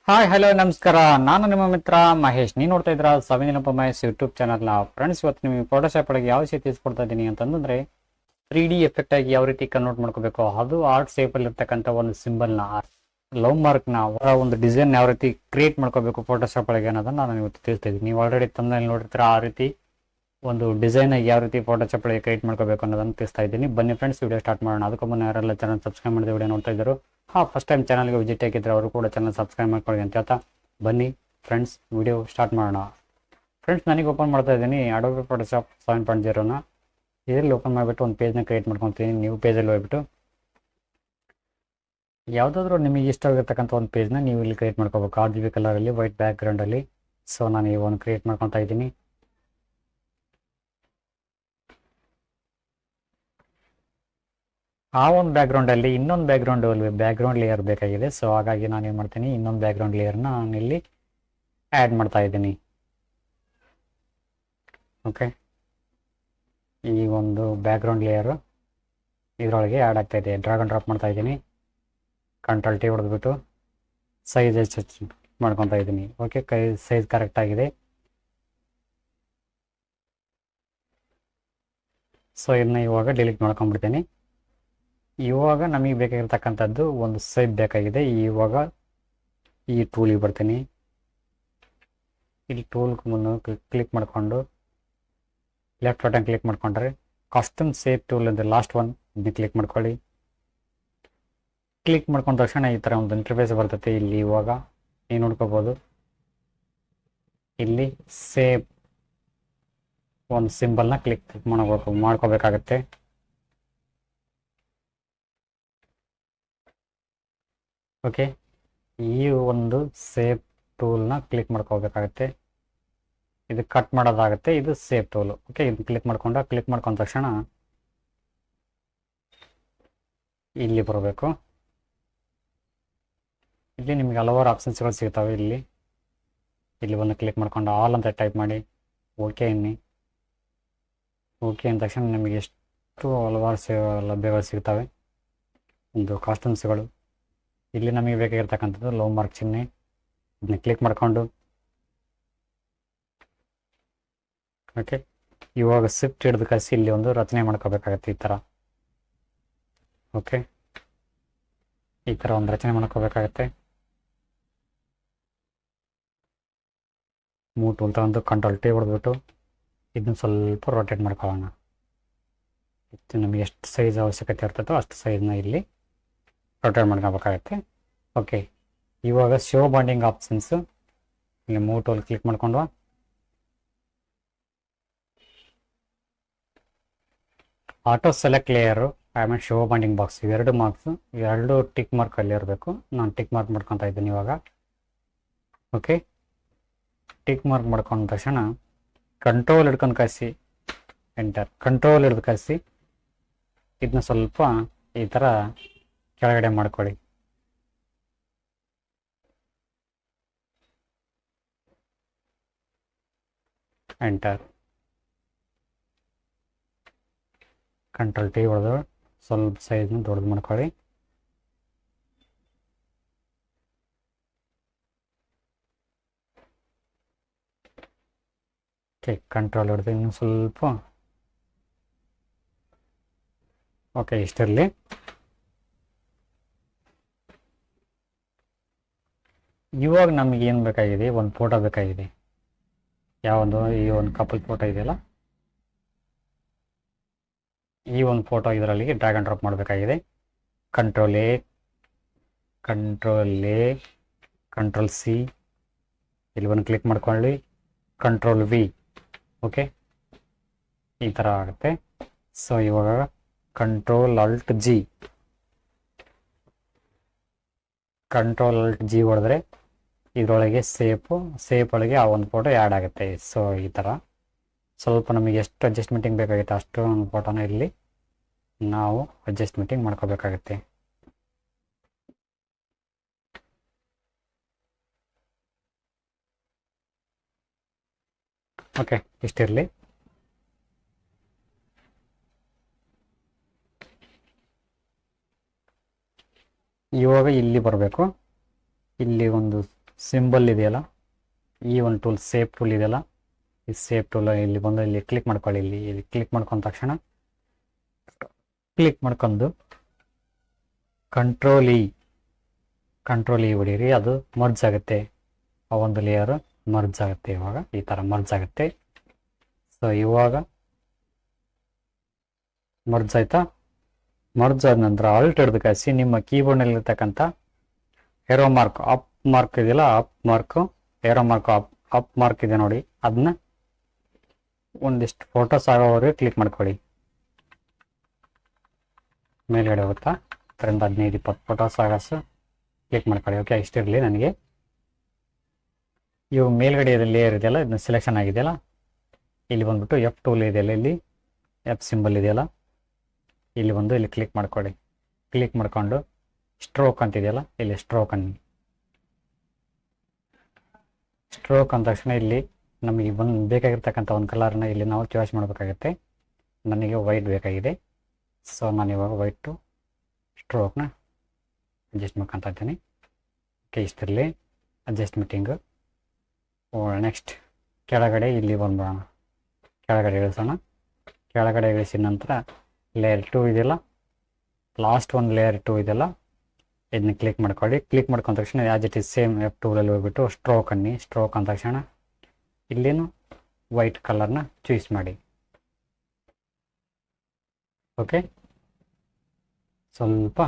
Hi hello ನಮಸ್ಕಾರ. ನಾನು ನಿಮ್ಮ ಮಿತ್ರ ಮಹೇಶ್. ನೀವು ನೋಡ್ತಾ ಇದ್ರ ಸವಿನಪ್ಪ ಮಹೇಶ್ ಯೂಟ್ಯೂಬ್ ಚಾನಲ್ನ. ಫ್ರೆಂಡ್ಸ್, ಇವತ್ತು ನಿಮಗೆ ಫೋಟೋಶಾಪ್ ಒಳಗೆ ಯಾವ ರೀತಿ ತಿಳಿಸ್ಕೊಡ್ತಾ ಇದ್ದೀನಿ ಅಂತಂದ್ರೆ 3D ಎಫೆಕ್ಟ್ ಆಗಿ ಯಾವ ರೀತಿ ಕನ್ವರ್ಟ್ ಮಾಡ್ಕೋಬೇಕು, ಅದು ಆರ್ಟ್ ಶೇಪ್ ಅಲ್ಲಿ ಇರ್ತಕ್ಕಂಥ ಒಂದು ಸಿಂಬಲ್ನ, ಲವ್ ಮಾರ್ಕ್ನ ಒಂದು ಡಿಸೈನ್ ಯಾವ ರೀತಿ ಕ್ರಿಯೇಟ್ ಮಾಡ್ಕೋಬೇಕು ಫೋಟೋಶಾಪ್ ಒಳಗೆ ಅನ್ನೋದನ್ನ ನಾನು ಇವತ್ತು ತಿಳಿಸ್ತಾ ಇದ್ದೀನಿ. ನೀವು ಆಲ್ರೆಡಿ ತಮ್ಮಲ್ಲಿ ನೋಡಿರ್ತೀರ, ಆ ರೀತಿ ಒಂದು ಡಿಸೈನ್ ಆಗಿ ಯಾವ ರೀತಿ ಫೋಟೋಶಾಪ್ ಒಳಗೆ ಕ್ರಿಯೇಟ್ ಮಾಡ್ಕೋಬೇಕು ಅನ್ನೋದನ್ನು ತಿಳಿಸ್ತಾ ಇದ್ದೀನಿ. ಬನ್ನಿ ಫ್ರೆಂಡ್ಸ್, ವಿಡಿಯೋ ಸ್ಟಾರ್ಟ್ ಮಾಡೋಣ. ಅದಕ್ಕೂ ಮುನ್ನ ಯಾರೆಲ್ಲ ಚಾನಲ್ ಸಬ್ಸ್ಕ್ರೈಬ್ ಮಾಡಿದ ವಿಡಿಯೋ ನೋಡ್ತಾ ಇದ್ದರು, ಫಸ್ಟ್ ಟೈಮ್ ಚಾನಲ್ಗೆ ವಿಸಿಟ್ ಆಗಿದ್ರೆ ಅವರು ಕೂಡ ಚಾನಲ್ ಸಬ್ಸ್ಕ್ರೈಬ್ ಮಾಡ್ಕೊಳ್ಳಿ ಅಂತ ಹೇಳ್ತಾ ಬನ್ನಿ ಫ್ರೆಂಡ್ಸ್ ವಿಡಿಯೋ ಸ್ಟಾರ್ಟ್ ಮಾಡೋಣ. ಫ್ರೆಂಡ್ಸ್, ನನಗೆ ಓಪನ್ ಮಾಡ್ತಾ ಇದ್ದೀನಿ ಅಡೋಬಿ ಫೋಟೋಶಾಪ್ 7.0ನ. ಇದರಲ್ಲಿ ಓಪನ್ ಮಾಡಿಬಿಟ್ಟು ಒಂದು ಪೇಜ್ನ ಕ್ರಿಯೇಟ್ ಮಾಡ್ಕೊತೀನಿ. ನೀವು ಪೇಜಲ್ಲಿ ಹೋಗ್ಬಿಟ್ಟು ಯಾವುದಾದ್ರೂ ನಿಮಗೆ ಇಷ್ಟವಾಗಿರ್ತಕ್ಕಂಥ ಒಂದು ಪೇಜ್ನ ನೀವು ಇಲ್ಲಿ ಕ್ರಿಯೇಟ್ ಮಾಡ್ಕೋಬೇಕು. RGB ಕಲರಲ್ಲಿ ವೈಟ್ ಬ್ಯಾಕ್ಗ್ರೌಂಡಲ್ಲಿ. ಸೊ ನಾನು ಈ ಒಂದು ಕ್ರಿಯೇಟ್ ಮಾಡ್ಕೊತಾ ಇದ್ದೀನಿ. ಆ ಒಂದು ಬ್ಯಾಕ್ಗ್ರೌಂಡಲ್ಲಿ ಇನ್ನೊಂದು ಬ್ಯಾಕ್ಗ್ರೌಂಡ್ ಲೇಯರ್ ಬೇಕಾಗಿದೆ. ಸೊ ಹಾಗಾಗಿ ನಾನು ಏನು ಮಾಡ್ತೀನಿ, ಇನ್ನೊಂದು ಬ್ಯಾಕ್ಗ್ರೌಂಡ್ ಲೇಯರ್ನ ನಾನು ಇಲ್ಲಿ ಆ್ಯಡ್ ಮಾಡ್ತಾ ಇದ್ದೀನಿ. ಓಕೆ, ಈ ಒಂದು ಬ್ಯಾಕ್ಗ್ರೌಂಡ್ ಲೇಯರು ಇದರೊಳಗೆ ಆ್ಯಡ್ ಆಗ್ತಾ ಇದೆ. ಡ್ರಾಗ್ ಆ್ಯಂಡ್ ಡ್ರಾಪ್ ಮಾಡ್ತಾ ಇದ್ದೀನಿ. Ctrl+T ಹೊಡೆದ್ಬಿಟ್ಟು ಸೈಜ್ ಹೆಚ್ಚು ಮಾಡ್ಕೊತಾ ಇದ್ದೀನಿ. ಓಕೆ, ಸೈಜ್ ಕರೆಕ್ಟ್ ಆಗಿದೆ. ಸೊ ಇದನ್ನ ಇವಾಗ ಡಿಲೀಟ್ ಮಾಡ್ಕೊಂಡ್ಬಿಡ್ತೀನಿ. ಇವಾಗ ನಮಗೆ ಬೇಕಾಗಿರ್ತಕ್ಕಂಥದ್ದು ಒಂದು ಸೈಜ್ ಬೇಕಾಗಿದೆ. ಇವಾಗ ಈ ಟೂಲಿಗೆ ಬರ್ತೀನಿ. ಇಲ್ಲಿ ಟೂಲ್ ಮುಂದೆ ಕ್ಲಿಕ್ ಮಾಡಿಕೊಂಡು ಲೆಫ್ಟ್ ಬಟನ್ ಕ್ಲಿಕ್ ಮಾಡ್ಕೊಂಡ್ರೆ ಕಾಸ್ಟ್ಯೂಮ್ ಶೇಪ್ ಟೂಲ್ ಅಂದರೆ ಲಾಸ್ಟ್ ಒನ್, ಇದನ್ನ ಕ್ಲಿಕ್ ಮಾಡ್ಕೊಳ್ಳಿ. ಕ್ಲಿಕ್ ಮಾಡ್ಕೊಂಡ ತಕ್ಷಣ ಈ ಥರ ಒಂದು ಇಂಟರ್ಫೇಸ್ ಬರ್ತೈತೆ. ಇಲ್ಲಿ ಇವಾಗ ನೀವು ನೋಡ್ಕೋಬೋದು, ಇಲ್ಲಿ ಸೇವ್ ಒಂದು ಸಿಂಬಲ್ನ ಕ್ಲಿಕ್ ಮಾಡ್ಕೋಬೇಕಾಗತ್ತೆ. ಓಕೆ, ಈ ಒಂದು ಸೇವ್ ಟೂಲ್ನ ಕ್ಲಿಕ್ ಮಾಡ್ಕೋಬೇಕಾಗತ್ತೆ. ಇದು ಕಟ್ ಮಾಡೋದಾಗುತ್ತೆ, ಇದು ಸೇವ್ ಟೂಲು. ಓಕೆ, ಇದು ಕ್ಲಿಕ್ ಮಾಡ್ಕೊಂಡ ತಕ್ಷಣ ಇಲ್ಲಿ ಬರಬೇಕು. ಇಲ್ಲಿ ನಿಮಗೆ ಹಲವಾರು ಆಪ್ಷನ್ಸ್ಗಳು ಸಿಗ್ತವೆ. ಇಲ್ಲಿ ಒಂದು ಕ್ಲಿಕ್ ಮಾಡ್ಕೊಂಡು ಆಲ್ ಅಂತ ಟೈಪ್ ಮಾಡಿ ಓಕೆ ಅನ್ನಿ. ಓಕೆ ಅಂದ ತಕ್ಷಣ ನಿಮಗೆ ಎಷ್ಟು ಹಲವಾರು ಲಭ್ಯಗಳು ಸಿಗ್ತವೆ, ಒಂದು ಕಾಸ್ಟ್ಯೂಮ್ಸ್ಗಳು. ಇಲ್ಲಿ ನಮಗೆ ಬೇಕಾಗಿರ್ತಕ್ಕಂಥದ್ದು ಲವ್ ಮಾರ್ಕ್ ಚಿಹ್ನೆ, ಇದನ್ನ ಕ್ಲಿಕ್ ಮಾಡಿಕೊಂಡು ಓಕೆ, ಇವಾಗ ಶಿಫ್ಟ್ ಹಿಡಿದು ಕಳಿಸಿ ಇಲ್ಲಿ ಒಂದು ರಚನೆ ಮಾಡ್ಕೋಬೇಕಾಗತ್ತೆ. ಈ ಥರ ಓಕೆ, ಈ ಥರ ಒಂದು ರಚನೆ ಮಾಡ್ಕೋಬೇಕಾಗತ್ತೆ. ಮೂವ್ ಟೂಲ್ ತಗೊಂಡು Ctrl+T ಹೊಡೆದ್ಬಿಟ್ಟು ಇದನ್ನ ಸ್ವಲ್ಪ ರೊಟೇಟ್ ಮಾಡ್ಕೊಳ್ಳೋಣ. ಇದು ನಮಗೆ ಎಷ್ಟು ಸೈಜ್ ಅವಶ್ಯಕತೆ ಇರ್ತದೋ ಅಷ್ಟು ಸೈಜ್ನ ಇಲ್ಲಿ ರೊಟೇಟ್ ಮಾಡ್ಕೋಬೇಕಾಗತ್ತೆ. ಓಕೆ, ಇವಾಗ ಶೋ ಬಾಂಡಿಂಗ್ ಆಪ್ಷನ್ಸು, ಇಲ್ಲಿ ಮೂವ್ ಟೂಲ್ ಕ್ಲಿಕ್ ಮಾಡ್ಕೊಂಡು ಆಟೋ ಸೆಲೆಕ್ಟ್ ಲೇಯರು ಆಮೇಲೆ ಶೋ ಬಾಂಡಿಂಗ್ ಬಾಕ್ಸ್, ಎರಡು ಟಿಕ್ ಮಾರ್ಕ್ ಅಲ್ಲಿ ಇರಬೇಕು. ನಾನು ಟಿಕ್ ಮಾರ್ಕ್ ಮಾಡ್ಕೊತಾ ಇದ್ದೀನಿ ಇವಾಗ. ಓಕೆ, ಟಿಕ್ ಮಾರ್ಕ್ ಮಾಡ್ಕೊಂಡ ತಕ್ಷಣ ಕಂಟ್ರೋಲ್ ಹಿಡ್ಕೊಂಡು ಕಳಿಸಿ ಎಂಟರ್, ಕಂಟ್ರೋಲ್ ಹಿಡ್ದು ಕಳಿಸಿ ಇದನ್ನ ಸ್ವಲ್ಪ ಈ ಥರ ಕೆಳಗಡೆ ಮಾಡ್ಕೊಳ್ಳಿ. ಎಂಟರ್, Ctrl+T ಹೊಡೆದು ಸ್ವಲ್ಪ ಸೈಜ್ನ ದೊಡ್ಡದು ಮಾಡ್ಕೊಳ್ಳಿ. ಓಕೆ, ಕಂಟ್ರೋಲ್ ಹೊಡೆದು ಇನ್ನೂ ಸ್ವಲ್ಪ. ಓಕೆ, ಇಷ್ಟರಲ್ಲಿ ಇವಾಗ ನಮಗೆ ಏನು ಬೇಕಾಗಿದೆ, ಒಂದು ಫೋಟೋ ಬೇಕಾಗಿದೆ. ಯಾವೊಂದು, ಈ ಒಂದು ಕಪಲ್ ಫೋಟೋ ಇದೆಯಲ್ಲ, ಈ ಒಂದು ಫೋಟೋ ಇದರಲ್ಲಿ ಡ್ರ್ಯಾಗ್ ಆ್ಯಂಡ್ ಡ್ರಾಪ್ ಮಾಡಬೇಕಾಗಿದೆ. Ctrl+A, Ctrl+C, ಇಲ್ಲಿ ಒಂದು ಕ್ಲಿಕ್ ಮಾಡ್ಕೊಳ್ಳಿ. Ctrl+V. ಓಕೆ, ಈ ಥರ ಆಗುತ್ತೆ. ಸೊ ಇವಾಗ Ctrl+Alt+G ಹೊಡೆದ್ರೆ ಇದರೊಳಗೆ ಸೇಪ್ ಒಳಗೆ ಆ ಒಂದು ಫೋಟೋ ಆ್ಯಡ್ ಆಗುತ್ತೆ. ಸೊ ಈ ಥರ ಸ್ವಲ್ಪ ನಮಗೆ ಎಷ್ಟು ಅಡ್ಜಸ್ಟ್ಮೆಂಟಿಂಗ್ ಬೇಕಾಗುತ್ತೆ ಅಷ್ಟು ಒಂದು ಫೋಟೋನ ಇಲ್ಲಿ ನಾವು ಅಡ್ಜಸ್ಟ್ಮೆಂಟಿಂಗ್ ಮಾಡ್ಕೋಬೇಕಾಗತ್ತೆ. ಓಕೆ, ಇಷ್ಟಿರಲಿ. ಇವಾಗ ಇಲ್ಲಿ ಬರಬೇಕು. ಇಲ್ಲಿ ಒಂದು ಸಿಂಬಲ್ ಇದೆಯಲ್ಲ, ಈ ಒಂದು ಟೂಲ್ ಸೇಪ್ ಟೂಲ್ ಇದೆಯಲ್ಲ, ಈ ಸೇಪ್ ಟೂಲ್ ಇಲ್ಲಿ ಬಂದು ಇಲ್ಲಿ ಕ್ಲಿಕ್ ಮಾಡ್ಕೊಳ್ಳಿ. ಇಲ್ಲಿ ಕ್ಲಿಕ್ ಮಾಡ್ಕೊಂಡ ತಕ್ಷಣ ಕ್ಲಿಕ್ ಮಾಡ್ಕೊಂಡು ಕಂಟ್ರೋಲ್ ಇ ಹೊಡೀರಿ. ಅದು ಮರ್ಜ್ ಆಗುತ್ತೆ, ಆ ಒಂದು ಲೇಯರ್ ಮರ್ಜ್ ಆಗುತ್ತೆ. ಇವಾಗ ಈ ಥರ ಮರ್ಜ್ ಆಗುತ್ತೆ. ಸೊ ಇವಾಗ ಮರ್ಜ್ ಆಯ್ತಾ? ಮರ್ಜ್ ಆದ ನಂತರ ಆಲ್ಟ್ ಹಿಡಿದು ಕಾಯಿಸಿ ನಿಮ್ಮ ಕೀಬೋರ್ಡ್ನಲ್ಲಿರ್ತಕ್ಕಂಥ ಏರೋ ಮಾರ್ಕ್ ಅಪ್ ಮಾರ್ಕ್ ಇದೆಯಲ್ಲ, ಏರೋ ಮಾರ್ಕ್ ಅಪ್ ಮಾರ್ಕ್ ಇದೆ ನೋಡಿ, ಅದನ್ನ ಒಂದಿಷ್ಟು ಫೋಟೋಸ್ ಆಗೋವರೆಗೆ ಕ್ಲಿಕ್ ಮಾಡ್ಕೊಳ್ಳಿ. ಮೇಲ್ಗಡೆ ಹೋಗುತ್ತಾ 15-20 ಫೋಟೋಸ್ ಆಗಷ್ಟು ಕ್ಲಿಕ್ ಮಾಡ್ಕೊಳ್ಳಿ. ಓಕೆ, ಇಷ್ಟಿರಲಿ ನನಗೆ. ಇವು ಮೇಲ್ಗಡೆ ಲೇಯರ್ ಇದೆಯಲ್ಲ, ಇದನ್ನ ಸೆಲೆಕ್ಷನ್ ಆಗಿದೆಯಲ್ಲ, ಇಲ್ಲಿ ಬಂದ್ಬಿಟ್ಟು ಎಫ್ ಟೂಲ್ ಇದೆಯಲ್ಲ, ಇಲ್ಲಿ ಎಫ್ ಸಿಂಬಲ್ ಇದೆಯಲ್ಲ, ಇಲ್ಲಿ ಬಂದು ಇಲ್ಲಿ ಕ್ಲಿಕ್ ಮಾಡ್ಕೊಳ್ಳಿ. ಕ್ಲಿಕ್ ಮಾಡ್ಕೊಂಡು ಸ್ಟ್ರೋಕ್ ಅಂತಿದೆಯಲ್ಲ, ಇಲ್ಲಿ ಸ್ಟ್ರೋಕ್ ಅಂದ ತಕ್ಷಣ ಇಲ್ಲಿ ನಮಗೆ ಬೇಕಾಗಿರ್ತಕ್ಕಂಥ ಒಂದು ಕಲರ್ನ ಇಲ್ಲಿ ನಾವು ಚಾಯ್ಸ್ ಮಾಡಬೇಕಾಗುತ್ತೆ. ನನಗೆ ವೈಟ್ ಬೇಕಾಗಿದೆ, ಸೊ ನಾನು ಇವಾಗ ವೈಟು ಸ್ಟ್ರೋಕ್ನ ಅಡ್ಜಸ್ಟ್ ಮಾಡ್ಕೊತಾ ಇದ್ದೀನಿ. ಓಕೆ, ಇಷ್ಟರಲ್ಲಿ ಅಡ್ಜಸ್ಟ್ಮೆಂಟಿಂಗು. ನೆಕ್ಸ್ಟ್ ಕೆಳಗಡೆ ಇಲ್ಲಿ ಬಂದ್ಬಿಡೋಣ, ಕೆಳಗಡೆ ಇಳಿಸೋಣ. ಕೆಳಗಡೆ ಇಳಿಸಿದ ನಂತರ ಲೇಯರ್ 2 ಇದೆಯಲ್ಲ, ಲಾಸ್ಟ್ ಒಂದು ಲೇಯರ್ 2 ಇದೆಯಲ್ಲ, ಇದನ್ನ ಕ್ಲಿಕ್ ಮಾಡ್ಕೊಳ್ಳಿ. ಕ್ಲಿಕ್ ಮಾಡ್ಕೊಂಡ ತಕ್ಷಣ as it is same F ಟೂಲಲ್ಲಿ ಹೋಗ್ಬಿಟ್ಟು ಸ್ಟ್ರೋಕ್ ಅಂದ ತಕ್ಷಣ ಇಲ್ಲೇನು ವೈಟ್ ಕಲರ್ನ ಚೂಸ್ ಮಾಡಿ. ಓಕೆ, ಸ್ವಲ್ಪ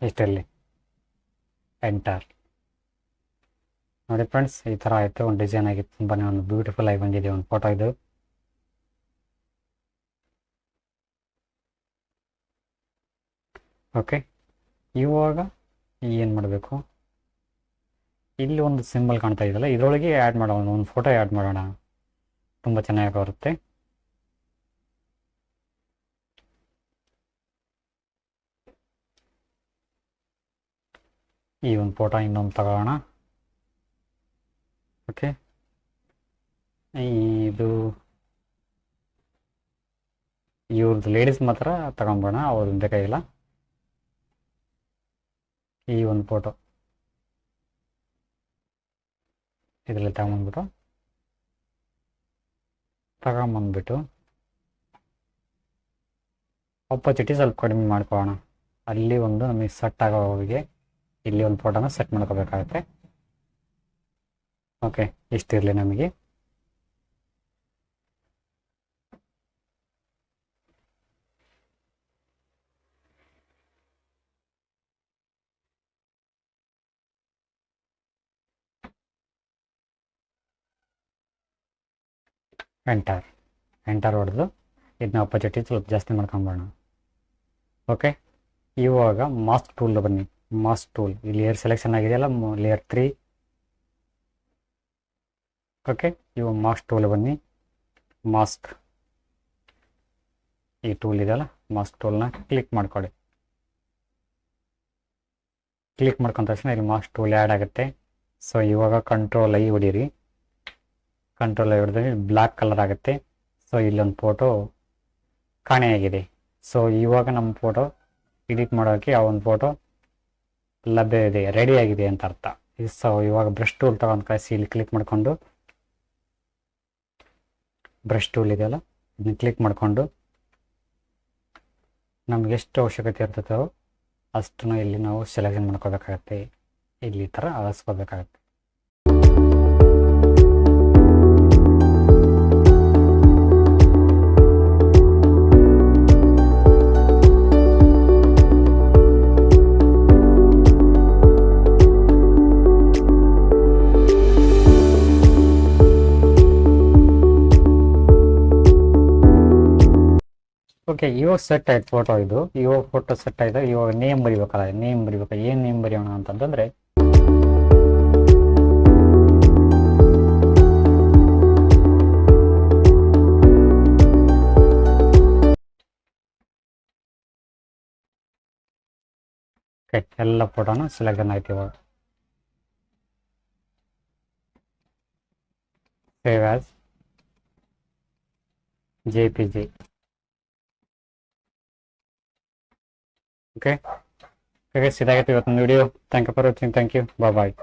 ಇಷ್ಟರಲ್ಲಿ ಎಂಟರ್ ನೋಡಿ ಫ್ರೆಂಡ್ಸ್, ಈ ಥರ ಆಯಿತು. ಒಂದು ಡಿಸೈನ್ ಆಗಿತ್ತು, ತುಂಬಾ ಒಂದು ಬ್ಯೂಟಿಫುಲ್ ಆಗಿ ಬಂದಿದೆ ಒಂದು ಫೋಟೋ ಇದು. ಓಕೆ, ಇವಾಗ ಏನು ಮಾಡಬೇಕು, ಇಲ್ಲಿ ಒಂದು ಸಿಂಬಲ್ ಕಾಣ್ತಾ ಇದೆಯಲ್ಲ, ಇದರೊಳಗೆ ಆ್ಯಡ್ ಮಾಡೋಣ, ಒಂದು ಫೋಟೋ ಆ್ಯಡ್ ಮಾಡೋಣ, ತುಂಬ ಚೆನ್ನಾಗಿ ಬರುತ್ತೆ. ಈ ಒಂದು ಫೋಟೋ ಇನ್ನೊಂದು ತಗೊಳ್ಳೋಣ. ಓಕೆ, ಇದು ಇವ್ರದ್ದು ಲೇಡೀಸ್ ಮಾತ್ರ ತಗೊಂಬೋಣ, ಅವ್ರದ್ದು ಬೇಕಾಗಿಲ್ಲ. ಈ ಒಂದು ಫೋಟೋ ಇದರಲ್ಲಿ ತಗೊಂಬಂದ್ಬಿಟ್ಟು ಆಪರ್ಚುನಿಟಿ ಸ್ವಲ್ಪ ಕಡಿಮೆ ಮಾಡ್ಕೊಳ್ಳೋಣ. ಅಲ್ಲಿ ಒಂದು ನಮಗೆ ಸೆಟ್ ಆಗೋರಿಗೆ ಇಲ್ಲಿ ಒಂದು ಫೋಟೋನ ಸೆಟ್ ಮಾಡ್ಕೋಬೇಕಾಗುತ್ತೆ. ಓಕೆ, ಇಷ್ಟಿರಲಿ ನಮಗೆ. ಎಂಟರ್ ಹೊಡೆದು ಇದನ್ನ ಆಪರ್ಚುನಿಟಿ ಸ್ವಲ್ಪ ಜಾಸ್ತಿ ಮಾಡ್ಕೊಂಬೋಣ. ಓಕೆ, ಇವಾಗ ಮಾಸ್ಕ್ ಟೂಲ್ ಬನ್ನಿ. ಮಾಸ್ಕ್ ಟೂಲ್ ಇಲ್ಲಿ ಲೇಯರ್ ಸೆಲೆಕ್ಷನ್ ಆಗಿದೆಯಲ್ಲ, ಲೇಯರ್ 3. ಓಕೆ, ಇವಾಗ ಮಾಸ್ಕ್ ಟೂಲ್ ಬನ್ನಿ. ಮಾಸ್ಕ್ ಈ ಟೂಲ್ ಇದೆಯಲ್ಲ, ಮಾಸ್ಕ್ ಟೂಲ್ನ ಕ್ಲಿಕ್ ಮಾಡ್ಕೊಳ್ಳಿ. ಕ್ಲಿಕ್ ಮಾಡ್ಕೊಂಡ ತಕ್ಷಣ ಇಲ್ಲಿ ಮಾಸ್ಕ್ ಟೂಲ್ ಆ್ಯಡ್ ಆಗುತ್ತೆ. ಸೊ ಇವಾಗ ಕಂಟ್ರೋಲ್ ಐ ಹೊಡೀರಿ. ಕಂಟ್ರೋಲ್ ಐ ಹೊಡೆದ್ರೆ ಬ್ಲ್ಯಾಕ್ ಕಲರ್ ಆಗುತ್ತೆ. ಸೊ ಇಲ್ಲೊಂದು ಫೋಟೋ ಕಾಣೆಯಾಗಿದೆ. ಸೊ ಇವಾಗ ನಮ್ಮ ಫೋಟೋ ಎಡಿಟ್ ಮಾಡೋಕ್ಕೆ ಆ ಒಂದು ಫೋಟೋ ಲಭ್ಯ ಇದೆ, ರೆಡಿ ಆಗಿದೆ ಅಂತ ಅರ್ಥ. ಸೊ ಇವಾಗ ಬ್ರಷ್ ಟೂಲ್ ತಗೊಂಡು ಕಳಿಸಿ ಇಲ್ಲಿ ಕ್ಲಿಕ್ ಮಾಡಿಕೊಂಡು ಬ್ರಷ್ ಟೂಲ್ ಇದೆಯಲ್ಲ, ಇದನ್ನ ಕ್ಲಿಕ್ ಮಾಡಿಕೊಂಡು ನಮ್ಗೆ ಎಷ್ಟು ಅವಶ್ಯಕತೆ ಇರ್ತದೋ ಅಷ್ಟನ್ನು ಇಲ್ಲಿ ನಾವು ಸೆಲೆಕ್ಷನ್ ಮಾಡ್ಕೋಬೇಕಾಗತ್ತೆ. ಇಲ್ಲಿ ಈ ಥರ ಅಳಿಸ್ಕೋಬೇಕಾಗತ್ತೆ. ಓಕೆ, ಇವಾಗ ಸೆಟ್ ಆಯ್ತು ಫೋಟೋ. ಇದು ಇವಾಗ ಫೋಟೋ ಸೆಟ್ ಆಯ್ತು. ಇವಾಗ ನೇಮ್ ಬರಿಬೇಕಲ್ಲ, ಏನು ನೇಮ್ ಬರೆಯೋಣ ಅಂತಂತಂದ್ರೆ ಎಲ್ಲ ಫೋಟೋನು ಸೆಲೆಕ್ಷನ್ ಆಯ್ತು. ಇವಾಗ ಸೇವ್ ಆಸ್ JPG. ಓಕೆ, ಇದಾಗೈತೆ ಇವತ್ತೊಂದು video. Thank you for watching. Thank you. Bye.